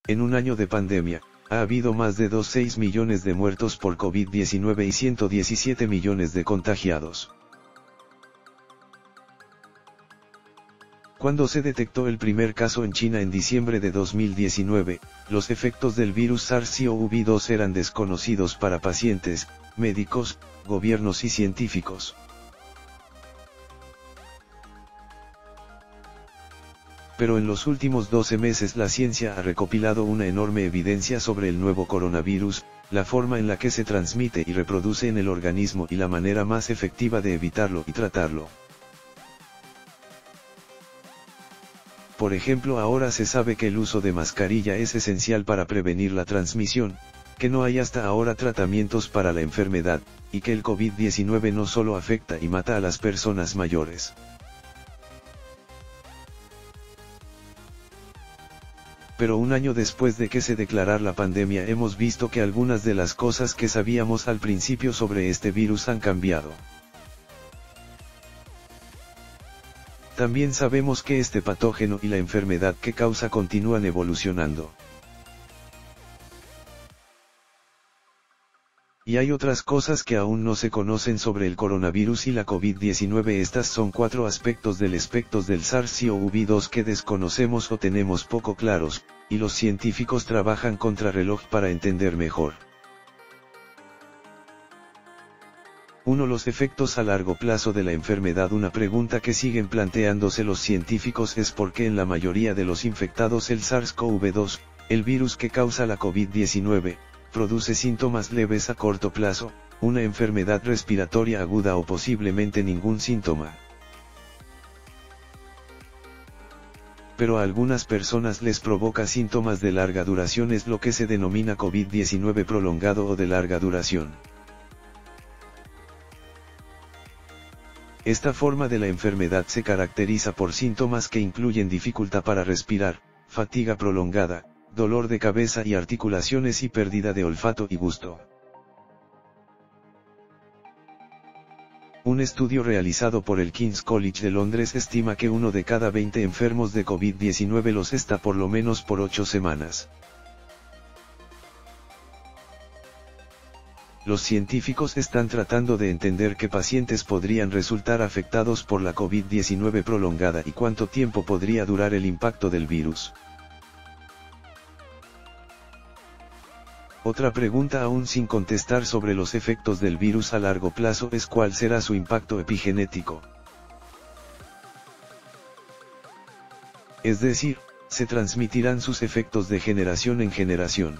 En un año de pandemia, ha habido más de 2,6 millones de muertos por COVID-19 y 117 millones de contagiados. Cuando se detectó el primer caso en China en diciembre de 2019, los efectos del virus SARS-CoV-2 eran desconocidos para pacientes, médicos, gobiernos y científicos. Pero en los últimos 12 meses la ciencia ha recopilado una enorme evidencia sobre el nuevo coronavirus, la forma en la que se transmite y reproduce en el organismo y la manera más efectiva de evitarlo y tratarlo. Por ejemplo, ahora se sabe que el uso de mascarilla es esencial para prevenir la transmisión, que no hay hasta ahora tratamientos para la enfermedad, y que el COVID-19 no solo afecta y mata a las personas mayores. Pero un año después de que se declarara la pandemia hemos visto que algunas de las cosas que sabíamos al principio sobre este virus han cambiado. También sabemos que este patógeno y la enfermedad que causa continúan evolucionando. Y hay otras cosas que aún no se conocen sobre el coronavirus y la COVID-19. Estas son 4 aspectos del espectro del SARS-CoV-2 que desconocemos o tenemos poco claros, y los científicos trabajan contrarreloj para entender mejor. 1. Los efectos a largo plazo de la enfermedad. Una pregunta que siguen planteándose los científicos es por qué en la mayoría de los infectados el SARS-CoV-2, el virus que causa la COVID-19, produce síntomas leves a corto plazo, una enfermedad respiratoria aguda o posiblemente ningún síntoma. Pero a algunas personas les provoca síntomas de larga duración, es lo que se denomina COVID-19 prolongado o de larga duración. Esta forma de la enfermedad se caracteriza por síntomas que incluyen dificultad para respirar, fatiga prolongada, dolor de cabeza y articulaciones y pérdida de olfato y gusto. Un estudio realizado por el King's College de Londres estima que 1 de cada 20 enfermos de COVID-19 los está por lo menos por 8 semanas. Los científicos están tratando de entender qué pacientes podrían resultar afectados por la COVID-19 prolongada y cuánto tiempo podría durar el impacto del virus. Otra pregunta aún sin contestar sobre los efectos del virus a largo plazo es cuál será su impacto epigenético. Es decir, se transmitirán sus efectos de generación en generación.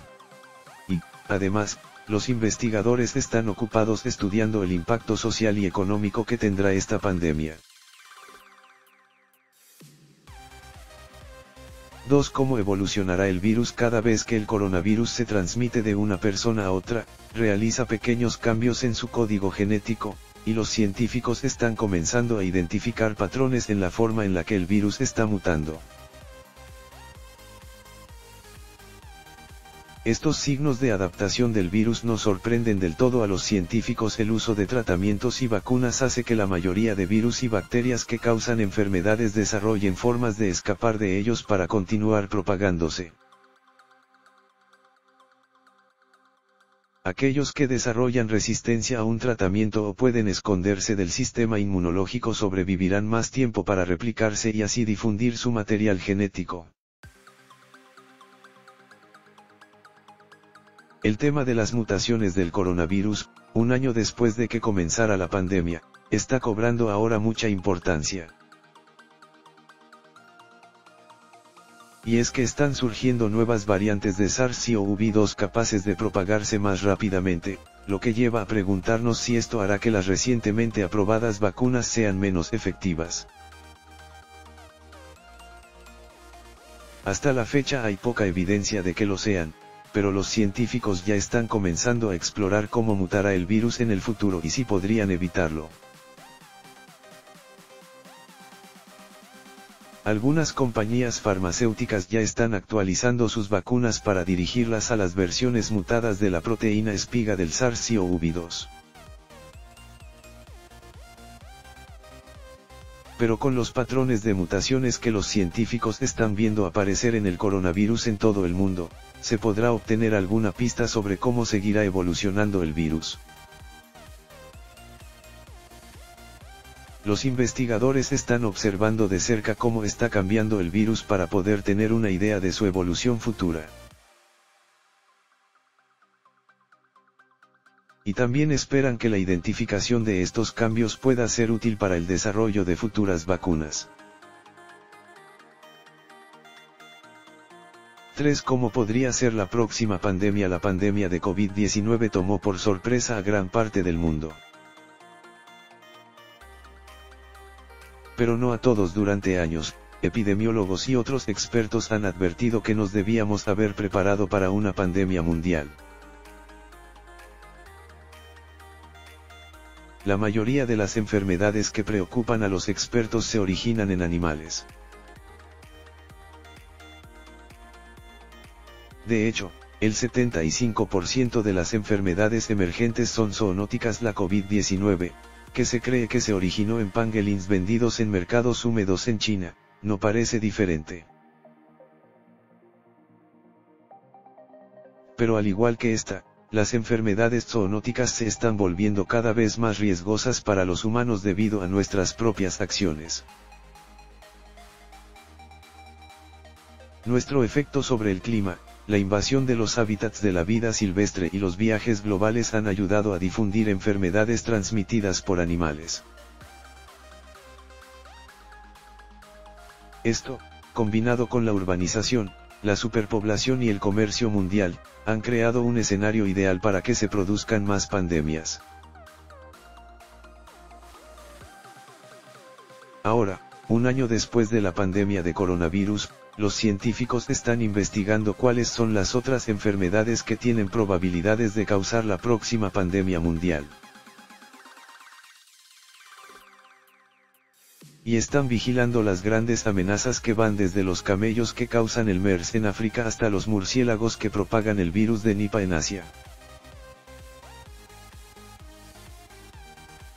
Y, además, los investigadores están ocupados estudiando el impacto social y económico que tendrá esta pandemia. 2. ¿Cómo evolucionará el virus cada vez que el coronavirus se transmite de una persona a otra? Realiza pequeños cambios en su código genético, y los científicos están comenzando a identificar patrones en la forma en la que el virus está mutando. Estos signos de adaptación del virus no sorprenden del todo a los científicos. El uso de tratamientos y vacunas hace que la mayoría de virus y bacterias que causan enfermedades desarrollen formas de escapar de ellos para continuar propagándose. Aquellos que desarrollan resistencia a un tratamiento o pueden esconderse del sistema inmunológico sobrevivirán más tiempo para replicarse y así difundir su material genético. El tema de las mutaciones del coronavirus, un año después de que comenzara la pandemia, está cobrando ahora mucha importancia. Y es que están surgiendo nuevas variantes de SARS-CoV-2 capaces de propagarse más rápidamente, lo que lleva a preguntarnos si esto hará que las recientemente aprobadas vacunas sean menos efectivas. Hasta la fecha hay poca evidencia de que lo sean, pero los científicos ya están comenzando a explorar cómo mutará el virus en el futuro y si podrían evitarlo. Algunas compañías farmacéuticas ya están actualizando sus vacunas para dirigirlas a las versiones mutadas de la proteína espiga del SARS-CoV-2. Pero con los patrones de mutaciones que los científicos están viendo aparecer en el coronavirus en todo el mundo, se podrá obtener alguna pista sobre cómo seguirá evolucionando el virus. Los investigadores están observando de cerca cómo está cambiando el virus para poder tener una idea de su evolución futura. Y también esperan que la identificación de estos cambios pueda ser útil para el desarrollo de futuras vacunas. 3. ¿Cómo podría ser la próxima pandemia? La pandemia de COVID-19 tomó por sorpresa a gran parte del mundo. Pero no a todos. Durante años, epidemiólogos y otros expertos han advertido que nos debíamos haber preparado para una pandemia mundial. La mayoría de las enfermedades que preocupan a los expertos se originan en animales. De hecho, el 75% de las enfermedades emergentes son zoonóticas. La COVID-19, que se cree que se originó en pangolins vendidos en mercados húmedos en China, no parece diferente. Pero al igual que esta, las enfermedades zoonóticas se están volviendo cada vez más riesgosas para los humanos debido a nuestras propias acciones. Nuestro efecto sobre el clima, la invasión de los hábitats de la vida silvestre y los viajes globales han ayudado a difundir enfermedades transmitidas por animales. Esto, combinado con la urbanización, la superpoblación y el comercio mundial, han creado un escenario ideal para que se produzcan más pandemias. Ahora, un año después de la pandemia de coronavirus, los científicos están investigando cuáles son las otras enfermedades que tienen probabilidades de causar la próxima pandemia mundial. Y están vigilando las grandes amenazas que van desde los camellos que causan el MERS en África hasta los murciélagos que propagan el virus de Nipah en Asia.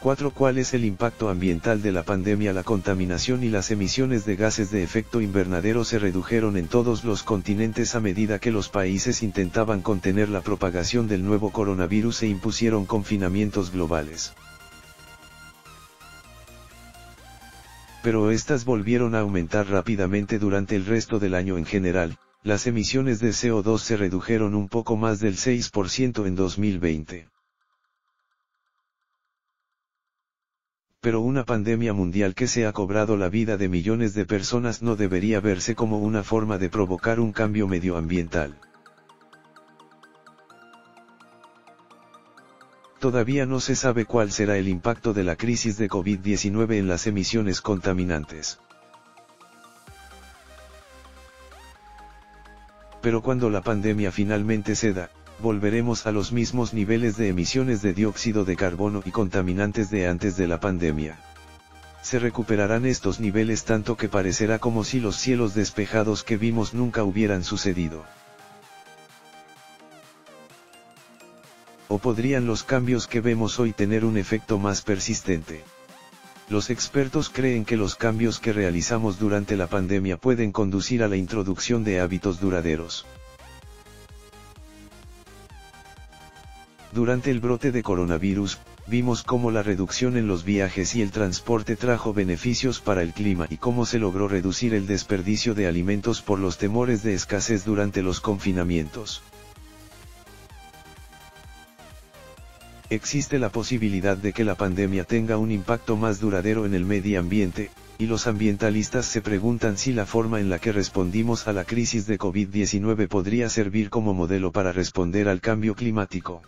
4. ¿Cuál es el impacto ambiental de la pandemia? La contaminación y las emisiones de gases de efecto invernadero se redujeron en todos los continentes a medida que los países intentaban contener la propagación del nuevo coronavirus e impusieron confinamientos globales. Pero estas volvieron a aumentar rápidamente durante el resto del año. En general, las emisiones de CO2 se redujeron un poco más del 6% en 2020. Pero una pandemia mundial que se ha cobrado la vida de millones de personas no debería verse como una forma de provocar un cambio medioambiental. Todavía no se sabe cuál será el impacto de la crisis de COVID-19 en las emisiones contaminantes. Pero cuando la pandemia finalmente ceda, volveremos a los mismos niveles de emisiones de dióxido de carbono y contaminantes de antes de la pandemia. Se recuperarán estos niveles tanto que parecerá como si los cielos despejados que vimos nunca hubieran sucedido. ¿O podrían los cambios que vemos hoy tener un efecto más persistente? Los expertos creen que los cambios que realizamos durante la pandemia pueden conducir a la introducción de hábitos duraderos. Durante el brote de coronavirus, vimos cómo la reducción en los viajes y el transporte trajo beneficios para el clima y cómo se logró reducir el desperdicio de alimentos por los temores de escasez durante los confinamientos. Existe la posibilidad de que la pandemia tenga un impacto más duradero en el medio ambiente, y los ambientalistas se preguntan si la forma en la que respondimos a la crisis de COVID-19 podría servir como modelo para responder al cambio climático.